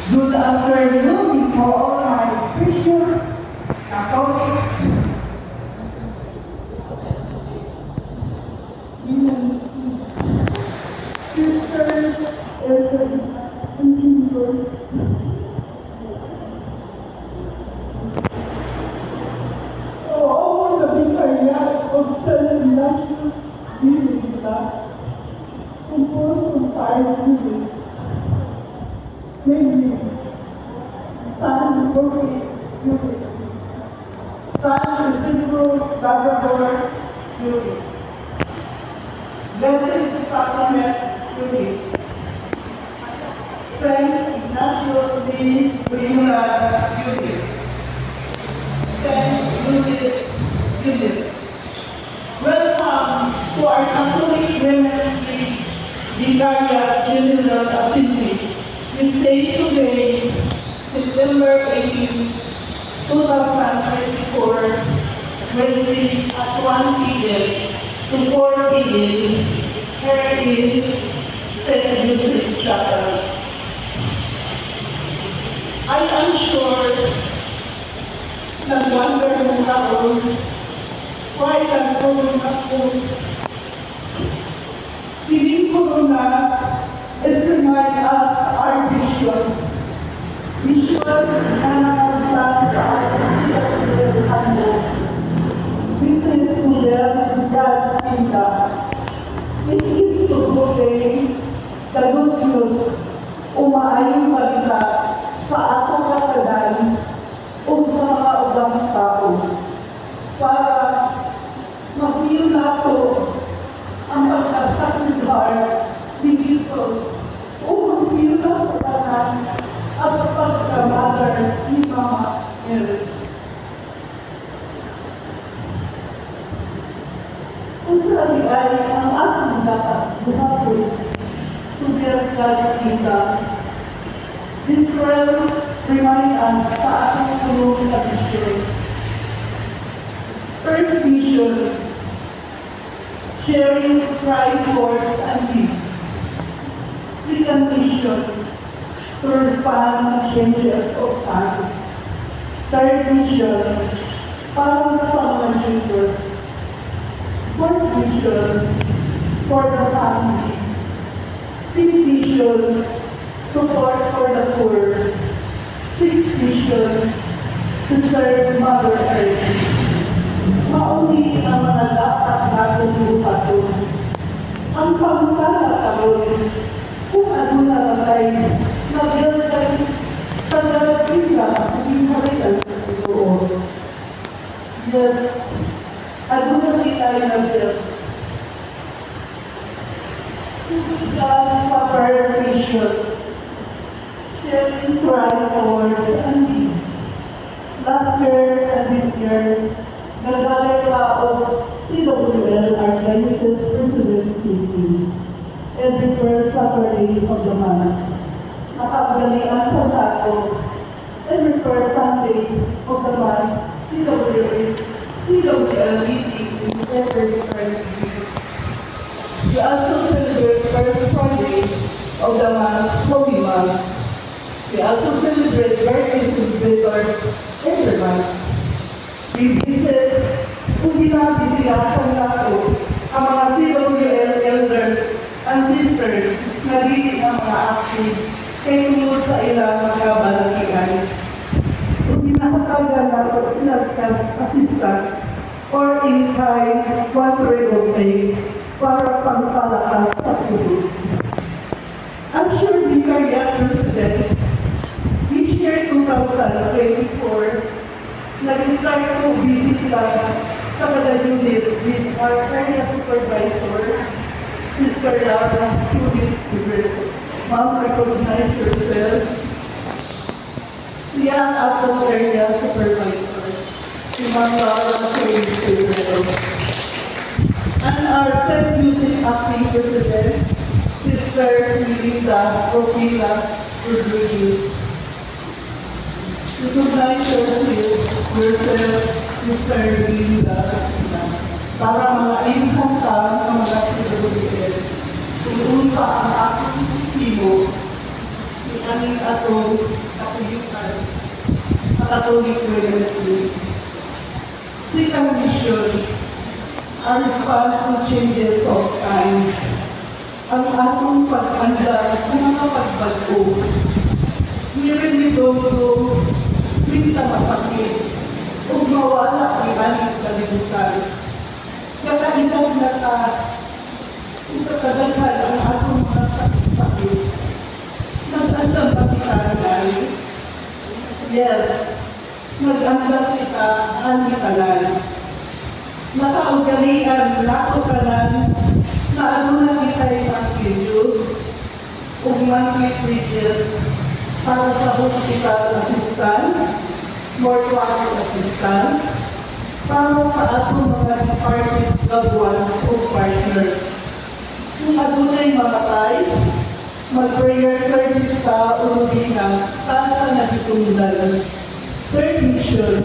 Good afternoon to all my precious Catholic sisters and neighbors. Oo, sabi kaya of Celestial Biblia, composed of 5 units, namely San Jose unit, San Isidro Labrador unit, Blessed Sacrament unit, Saint Ignatius de Loyola unit, Saint Lucis unit. Welcome to our Catholic Women's League Vicaria General Assembly. We say today, September 18, 2024, Wednesday at 1 p.m. to 4 p.m. here in St. Joseph Chapel. I am sure nag-wonder ng taon why nagkulong ako. Piling Corona is remind us our vision. Vision na nangangatan sa ating handle. This is to them God's kingdom. It is to proclaim the good news o maayong balita sa atong katagan o sa mga ubang tao para mag-feel nato ang pagkasakit heart ni Jesus o mag-feel nato ang pagkamother ni Mama Mary. Kung sabi ay ang ating dapat buhaboy to their God's kingdom, this will remind us sa ating tulong na vision. First vision, sharing Christ's words and deeds. Second vision, to respond to changes of times. Third vision, follow some Jesus. Fourth vision, for the family. Fifth vision, support for the poor. Sixth vision, to serve Mother Earth. Mauni ang mga dapat natin lupaton. Ang pagkakataon, kung ano na matay, mag-ilasay sa galasila, hindi halitan sa totoo. Yes, ano na kita ay nag-ilas. Sumigal sa first vision, sharing Christ's words and deeds. Last year and this year, nagdalay pa o CWL Archdiocese President City every first Saturday of the month. Nakagalian sa dato every first Sunday of the month, CWL meeting in every first week. We also celebrate first Friday of the month, Holy Mass. We also celebrate birthday celebrators every month. We visit kung binabisiyakan nato ang mga CWL elders and sisters na dili ng mga active kay tungkol sa ilang mga balakian. Kung binakatagan nato sila assistance or in-kind quadrilogy para pagpalakas sa tubo. I'm sure Vicariate President, this year 2024, nag-start ko visit lang sa kada unit with our area supervisor, Sister Lara Sudis Gilbert. Ma'am, recognize yourself. Siya ang atong area supervisor, si Ma'am Lara Sudis Gilbert. And our St. Lucie Acting President, Sister Melinda Profila Rodriguez. Recognize yourself, Mr. Melinda, para mga inkanta ng mga CWL kung unsa ang aking timo aning atong kapilitan sa Catholic University. Second mission, our response to changes of times. Ang atong pag-anda sa mga pagbago. We really don't know minta masakit kung mawala ang ating kalibutan. Kakainag na ta, kung kakadaghan ang atong mga sakit-sakit. Nag-andam ba kita namin? Yes, nag-andam kita ang tanan. Nakaugalian, nakukanan, na ano na kita yung activities o monthly wages para sa hospital assistance, mortuary assistance, para sa atong mga departed loved ones o partners. Kung adunay mamatay, mag-prayer service ka o lumina, tasa na ditungdan. Third mission,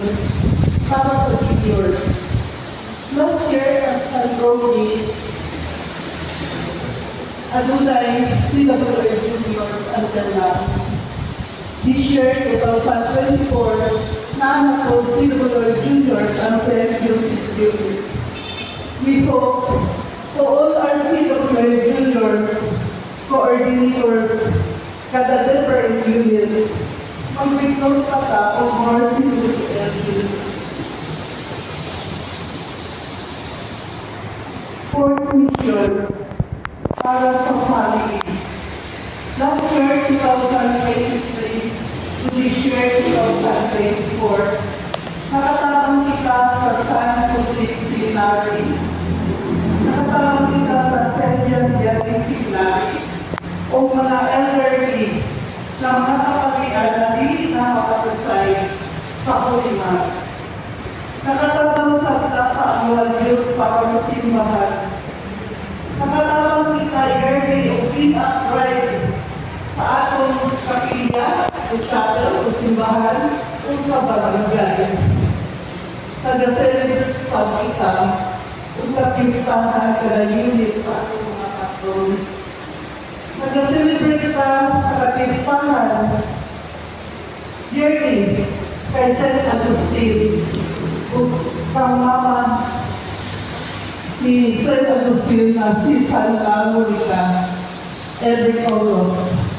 para sa juniors. Last year, ang San Roque, adunay CWA juniors until now. This year, 2024, na po CWA juniors ang St. Joseph Building. We hope to all our CWA juniors, coordinators, kada different units, mag-recruit pa ka o more CWA juniors. Fourth mission, para sa family. Last year, 2023, to this year, 2024, nakatabang kita sa San Jose Seminary, nakatabang kita sa St. John Vianney Seminary, o mga elderly na mga kapatian na hindi na makapreside sa Holy Mass. Nakatabang sa kita sa annual Diyos para sa simbahan. Nakatabang kita yearly o clean-up drive sa atong kapilya, o chapel, o simbahan, o sa barangay. Nag-celebrate sa kita, o kapistahan kada unit sa atong mga patrons. Nag-celebrate ka sa kapistahan yearly kay St. Agustin, o kang mama ni St. Agustin na si Santa Monica every August.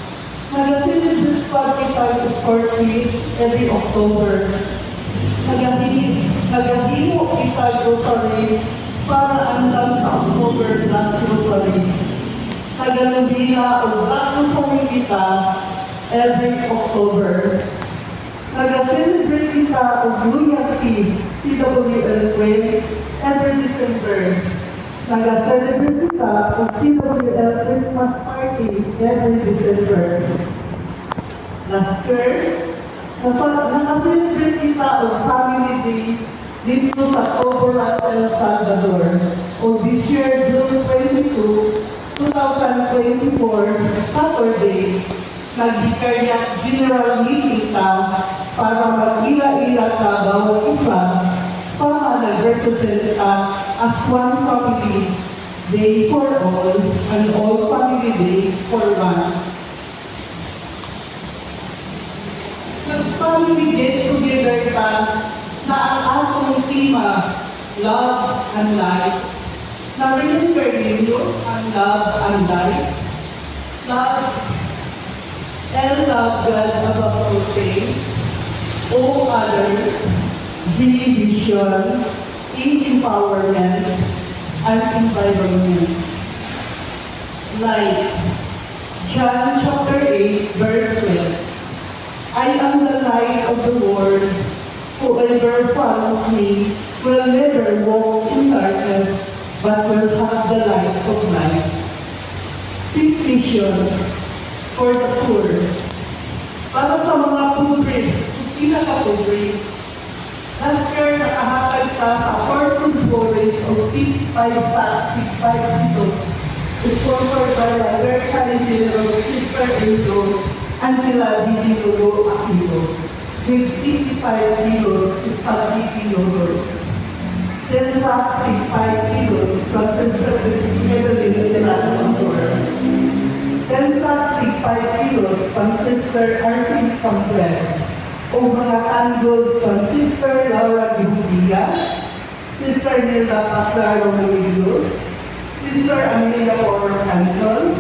Nag-celebrate sa kita ng sport quiz every October. Nag-ahimo kita grocery para andam sa October Black Grocery. Nag-alubina o Black Grocery kita every October. Nag-celebrate kita o Loyalty CWL Way every December. Nag-celebrate kita o CWL Christmas Party every December. Last year, nag-celebrate kita o Family Day dito sa Coborat, El Salvador. O this year, June 22, 2024, Saturday, nag-Vicariat General Meeting ka para mag-ila-ila ka bawat isa sama nag-represent ka as one family day for all and all family day for one. Nag-family get together ka na ang atong tema, love and life. Na-remember ninyo ang love and life. Love and love God above all things, all others, dream vision, empowerment, and environment. Life. John chapter 8, verse 12. I am the light of the world. Whoever follows me will never walk in darkness, but will have the light of life. Fifth vision for the poor. Para sa mga pobre, pinaka-pobre. Last year, nakahatag ka sa Orphan Forest of 55 sacks, 55 kilos. Sponsored by my American General Sister Angel, Angela Di Logo Aquino. With 55 kilos is spaghetti noodles. 10 sacks, 5 kilos, consisted with Evelyn Tinator. Then sa 5 kilos, pang Sister RC Complex, o mga candles pang Sister Laura Gibudia, Sister Nilda Paclaro Maligus, Sister Amelia Porro Cancel,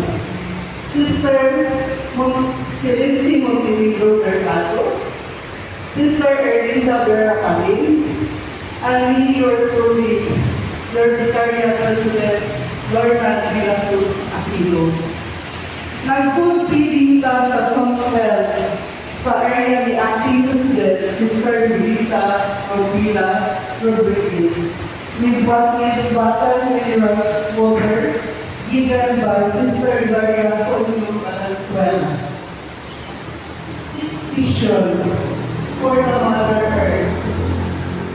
Sister Felicity Montenegro Mercado, Sister Erlinda Vera Kaling, and yours truly, your Vicarial President, Lorna Villasus Aquino. Nag-food feeding ka sa Songfeld sa area ni Acting President, Sister Rita Orvila Rodriguez, with Baptist Bottle Mineral Water given by Sister Daria Fonyo Valenzuela. Sixth vision for the Mother Earth.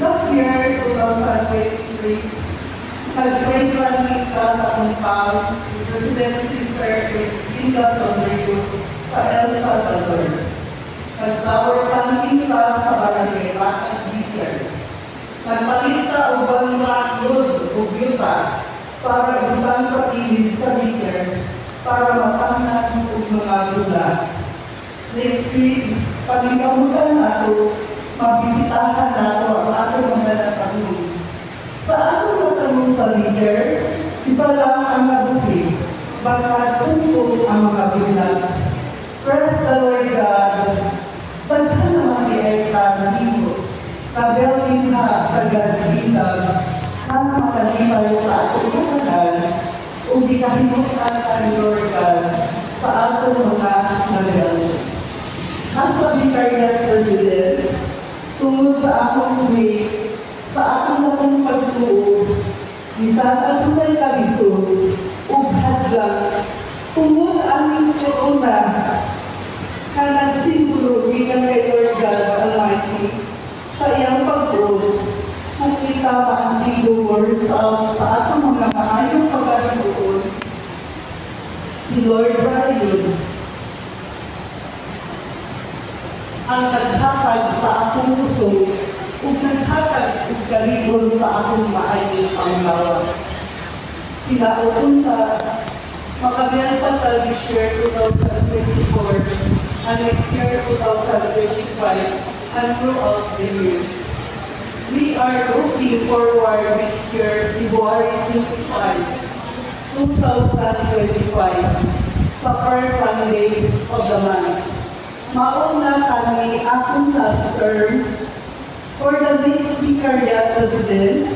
Last year, 2023, nag-pray planning ka sa compound ni President Sister Linda Rodrigo sa El Salvador. Nag-flower planting ka sa barangay Batas Beaker. Nagpalit ka o bangla load o byuta para ibang sa kilid sa Beaker para matangnan o mga gula. Next week, pagkamutan nato, mabisitahan nato ang ating mga natanong. Sa ating natanong sa Beaker, isa lang ang nabuti, baka tungkol ang mga bilang. Praise the Lord God. Pagka naman i-eka na dito, kabelin na sa God's kingdom, na makalipay sa ating kanal, o di kahimutan ang Lord God sa ating mga nagel. At sa Vicarial President, tungkol sa akong way, sa akong natang pagtuo, isang atunay kabisod, hadlang, tungkol aming corona, na nagsimbolo bilang kay Lord God Almighty sa iyang pagtuo, kung kita maantigo o result sa atong mga maayong pagkatuon, si Lord Brian, ang naghatag sa akong puso o naghatag o galibon sa akong maayong panglawa. Kinaukon ka, makabiyan pa sa this year 2024 and next year 2025 and throughout the years. We are looking forward next year, February 25, 2025, sa first Sunday of the month. Mauna kami akong last term for the next Vicarial President,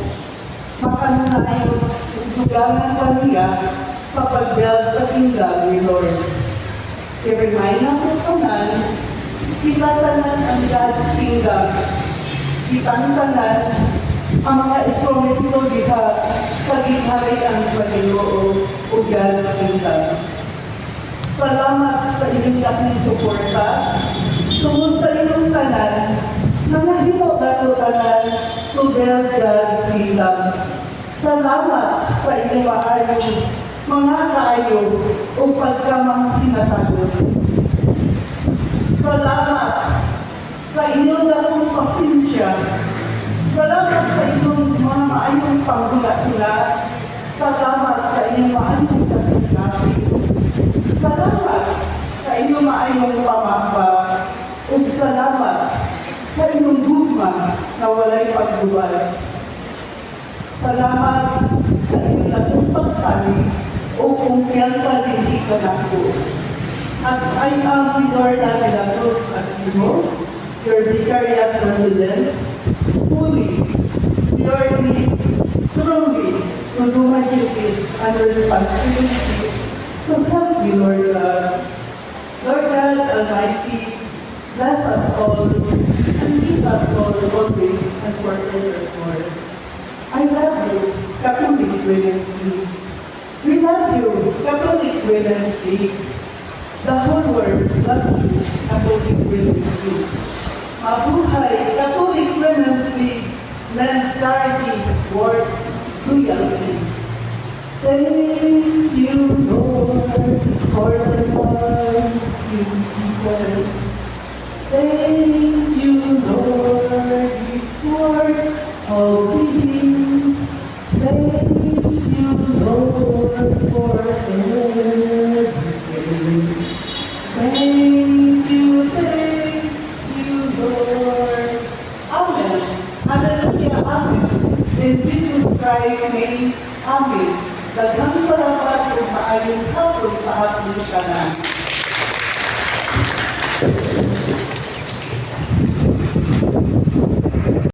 makanunayon dugangan pa niya sa pag-build sa kingdom ni Lord. I-remind na po tanan, kitatanan ang God's kingdom. Kitang-tanan ang mga instrumento diha sa giharian sa Ginoo o God's kingdom. Salamat sa inyong laking suporta tungkol sa inyong tanan na nahimo dato tanan to build God's kingdom. Salamat sa inyong maayong mga kaayo o pagkamang tinatagot. Salamat sa inyong lakong pasensya. Salamat sa inyong mga maayong panghula-hula. Salamat sa inyong maayong kasing-kasing. Salamat sa inyong maayong pamamba. O salamat sa inyong gugma na walay pagduwal. Salamat sa inyong lakong pagsabi o kumpiyansa hindi ka na po. As I am Lorna Villasus Aquino, your Vicarial President, fully, purely, truly, to do my duties and responsibilities, so help me, Lord God. Lord God Almighty, bless us all, and keep us all always and forevermore. I love you, Catholic Women's League. We love you, Catholic Women's League. The whole world loves you, Catholic Women's League. Mabuhay, Catholic Women's League, Men's Charity, Work, Loyalty. Thank you, Lord, for the love you give. Thank you, Lord, for all giving. Thank you, Lord, for everything. Barangay May Amin. Daghang salamat ug maayong hapon sa ating tanan.